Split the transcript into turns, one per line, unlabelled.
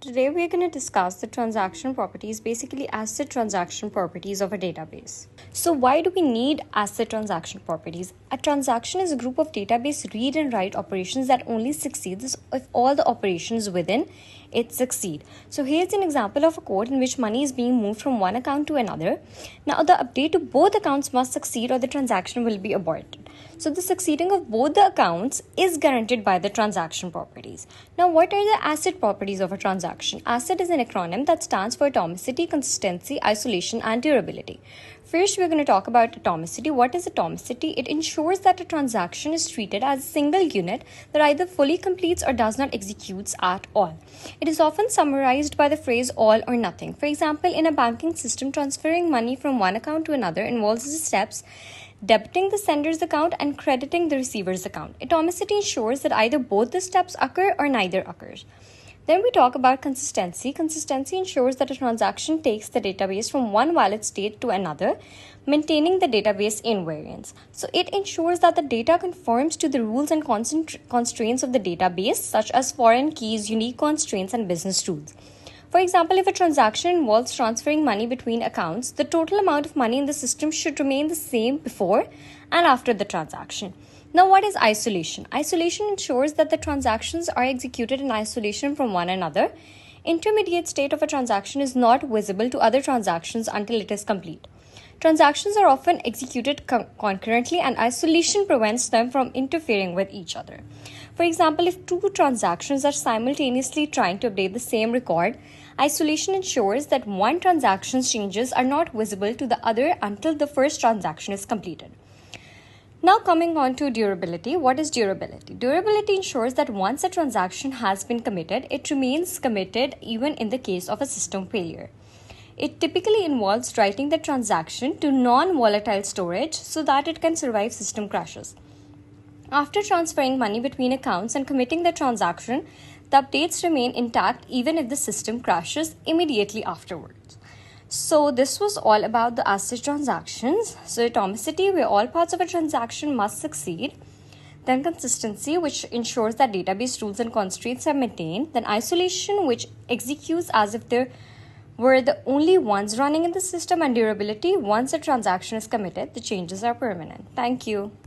Today we're going to discuss the transaction properties, basically asset transaction properties of a database. So why do we need asset transaction properties? A transaction is a group of database read and write operations that only succeeds if all the operations within it succeed. So here's an example of a code in which money is being moved from one account to another. Now the update to both accounts must succeed or the transaction will be aborted. So the succeeding of both the accounts is guaranteed by the transaction properties. Now what are the asset properties of a transaction? Asset is an acronym that stands for atomicity, consistency, isolation, and durability. First, we're going to talk about atomicity. What is atomicity? It ensures that a transaction is treated as a single unit that either fully completes or does not execute at all. It is often summarized by the phrase all or nothing. For example, in a banking system, transferring money from one account to another involves the steps debiting the sender's account and crediting the receiver's account. Atomicity ensures that either both the steps occur or neither occurs. Then we talk about consistency. Consistency ensures that a transaction takes the database from one valid state to another, maintaining the database invariance. So it ensures that the data conforms to the rules and constraints of the database, such as foreign keys, unique constraints, and business rules. For example, if a transaction involves transferring money between accounts, the total amount of money in the system should remain the same before and after the transaction. Now, what is isolation? Isolation ensures that the transactions are executed in isolation from one another. Intermediate state of a transaction is not visible to other transactions until it is complete. Transactions are often executed concurrently, and isolation prevents them from interfering with each other. For example, if two transactions are simultaneously trying to update the same record, isolation ensures that one transaction's changes are not visible to the other until the first transaction is completed. Now coming on to durability. What is durability? Durability ensures that once a transaction has been committed, it remains committed even in the case of a system failure. It typically involves writing the transaction to non-volatile storage so that it can survive system crashes. After transferring money between accounts and committing the transaction, the updates remain intact even if the system crashes immediately afterwards. So this was all about the asset transactions. So atomicity, where all parts of a transaction must succeed. Then consistency, which ensures that database rules and constraints are maintained. Then isolation, which executes as if there were the only ones running in the system. And durability, once a transaction is committed, the changes are permanent. Thank you.